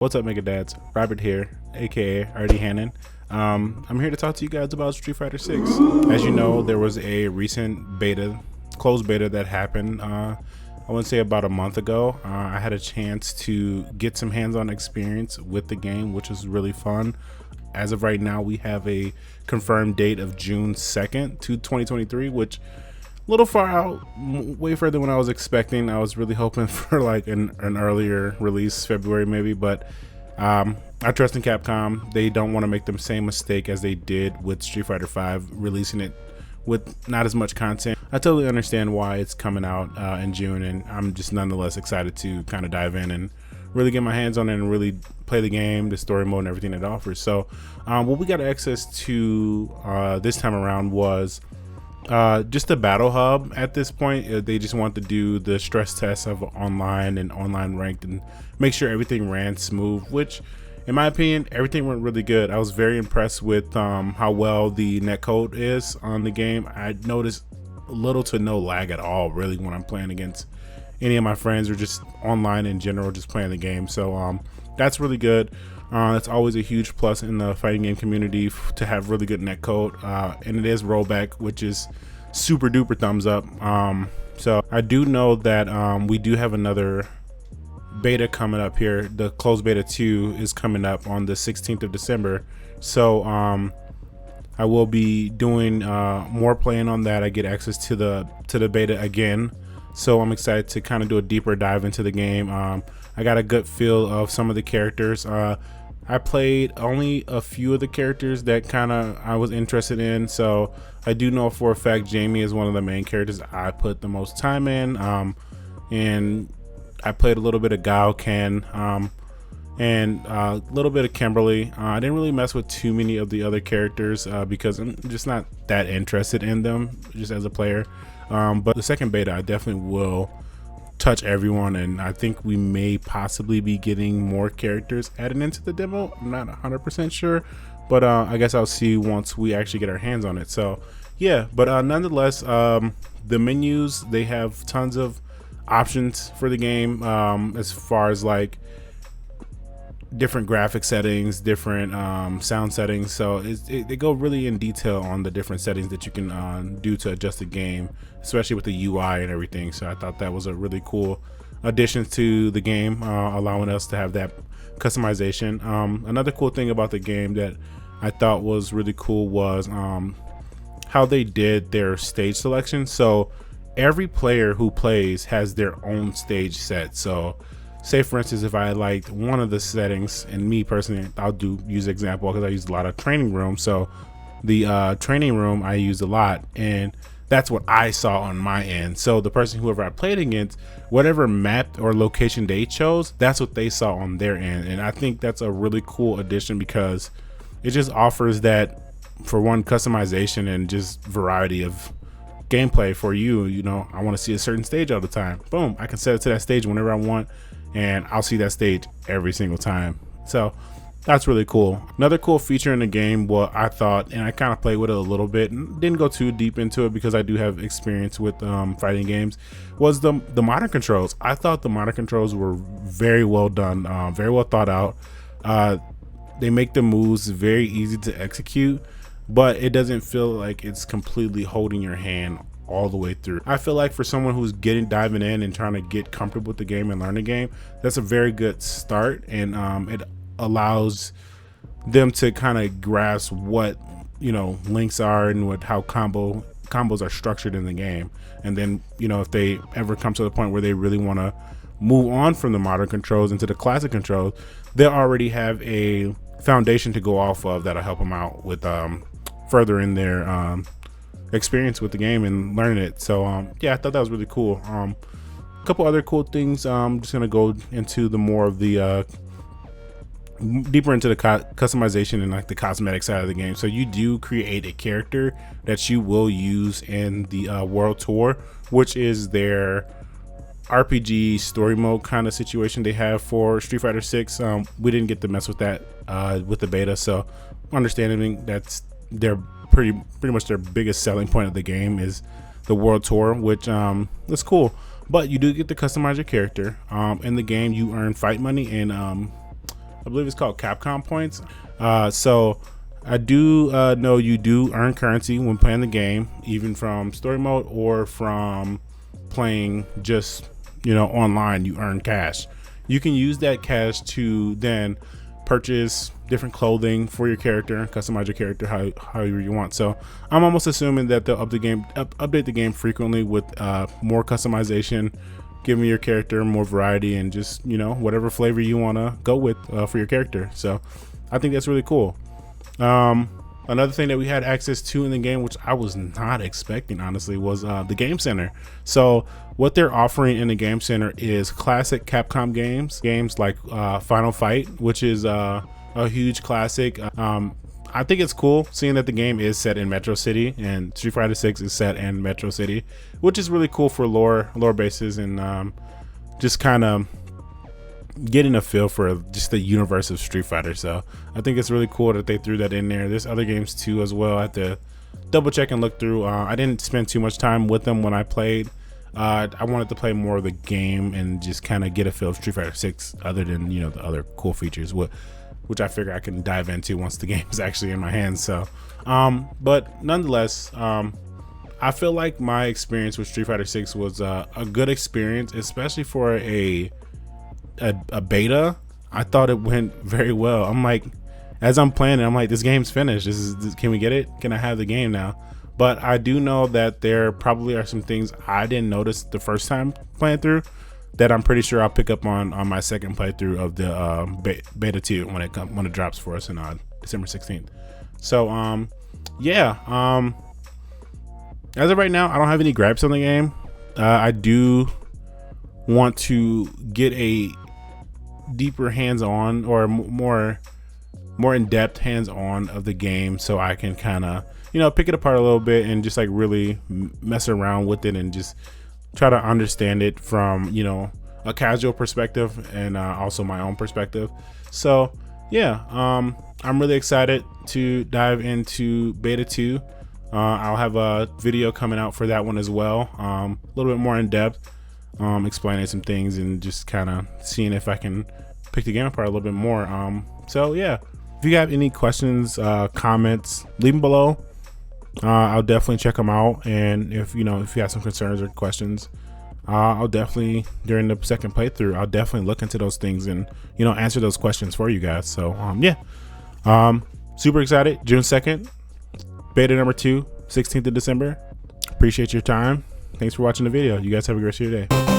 What's up, Mega Dads? Robert here, aka Artie Hannon. I'm here to talk to you guys about Street Fighter 6. As you know, there was a recent beta, closed beta that happened. I wouldn't say about a month ago. I had a chance to get some hands-on experience with the game, which was really fun. As of right now, we have a confirmed date of June 2nd to 2023, which a little far out, way further than I was expecting. I was really hoping for like an earlier release, February maybe, but I trust in Capcom. They don't want to make the same mistake as they did with Street Fighter 5, releasing it with not as much content. I totally understand why it's coming out in June, and I'm just nonetheless excited to kind of dive in and really get my hands on it and really play the game, the story mode, and everything it offers. So what we got access to this time around was just a battle hub. At this point, they just want to do the stress test of online and online ranked and make sure everything ran smooth, which in my opinion, everything went really good. I was very impressed with how well the netcode is on the game. I noticed little to no lag at all really when I'm playing against any of my friends or just online in general, just playing the game. So that's really good. It's always a huge plus in the fighting game community to have really good netcode, and it is rollback, which is super duper thumbs up. So I do know that we do have another beta coming up here. The closed beta 2 is coming up on the 16th of December. So I will be doing more playing on that. I get access to the beta again, so I'm excited to kind of do a deeper dive into the game. I got a good feel of some of the characters. I played only a few of the characters that kind of I was interested in, so I do know for a fact Jamie is one of the main characters I put the most time in, and I played a little bit of HADOKEN, and a little bit of Kimberly. I didn't really mess with too many of the other characters because I'm just not that interested in them just as a player, but the second beta I definitely will touch everyone, and I think we may possibly be getting more characters added into the demo. I'm not 100% sure, but I guess I'll see once we actually get our hands on it. So yeah, but nonetheless, the menus, they have tons of options for the game, as far as like different graphic settings, different sound settings. So they go really in detail on the different settings that you can do to adjust the game, especially with the UI and everything. So I thought that was a really cool addition to the game, allowing us to have that customization. Another cool thing about the game that I thought was really cool was how they did their stage selection. So every player who plays has their own stage set. So say for instance, if I liked one of the settings, and me personally, I'll use example because I used a lot of training room. So the training room I used a lot, and that's what I saw on my end. So the person, whoever I played against, whatever map or location they chose, that's what they saw on their end. And I think that's a really cool addition because it just offers that, for one, customization and just variety of gameplay for you. You know, I want to see a certain stage all the time. Boom, I can set it to that stage whenever I want, and I'll see that stage every single time. So that's really cool. Another cool feature in the game, what I thought, and I kind of played with it a little bit and didn't go too deep into it because I do have experience with fighting games, was the modern controls. I thought the modern controls were very well done, very well thought out. They make the moves very easy to execute, but it doesn't feel like it's completely holding your hand all the way through. I feel like for someone who's diving in and trying to get comfortable with the game and learn the game, that's a very good start, and it allows them to kind of grasp what, you know, links are and how combos are structured in the game. And then, you know, if they ever come to the point where they really want to move on from the modern controls into the classic controls, they already have a foundation to go off of that'll help them out with further in their experience with the game and learning it. So yeah, I thought that was really cool. A couple other cool things. I'm just gonna go into the more of the deeper into the customization and like the cosmetic side of the game. So you do create a character that you will use in the world tour, which is their RPG story mode kind of situation they have for Street Fighter 6. We didn't get to mess with that with the beta, so understanding that's their pretty much their biggest selling point of the game is the world tour, which is cool. But you do get to customize your character. In the game, you earn fight money and I believe it's called Capcom points. So I do know you do earn currency when playing the game, even from story mode or from playing just, you know, online. You earn cash. You can use that cash to then purchase different clothing for your character, customize your character however you want. So I'm almost assuming that they'll update the game frequently with more customization, giving your character more variety and just, you know, whatever flavor you want to go with for your character. So I think that's really cool. Another thing that we had access to in the game, which I was not expecting, honestly, was the Game Center. So what they're offering in the Game Center is classic Capcom games like Final Fight, which is a huge classic. I think it's cool seeing that the game is set in Metro City, and Street Fighter 6 is set in Metro City, which is really cool for lore bases and just kind of getting a feel for just the universe of Street Fighter. So I think it's really cool that they threw that in there. There's other games too as well. I have to double check and look through. I didn't spend too much time with them when I played. I wanted to play more of the game and just kind of get a feel of Street Fighter 6 other than, you know, the other cool features, which I figure I can dive into once the game is actually in my hands. So but nonetheless, I feel like my experience with Street Fighter 6 was a good experience, especially for a beta. I thought it went very well. I'm like, as I'm playing it, I'm like, this game's finished. Can we get it? Can I have the game now? But I do know that there probably are some things I didn't notice the first time playing through that I'm pretty sure I'll pick up on my second playthrough of the beta 2 when it drops for us in December 16th. So yeah, as of right now, I don't have any gripes on the game. I do want to get a deeper hands-on or more in-depth hands-on of the game, so I can kind of, you know, pick it apart a little bit and just like really mess around with it and just try to understand it from, you know, a casual perspective and also my own perspective. So yeah, I'm really excited to dive into beta 2. I'll have a video coming out for that one as well, a little bit more in depth, explaining some things and just kind of seeing if I can pick the game apart a little bit more. So yeah, if you have any questions, comments, leave them below. I'll definitely check them out, and if you have some concerns or questions, I'll definitely, during the second playthrough, I'll definitely look into those things and, you know, answer those questions for you guys. So yeah, super excited. June 2nd, beta number 2, 16th of December. Appreciate your time. Thanks for watching the video. You guys have a great rest of your day.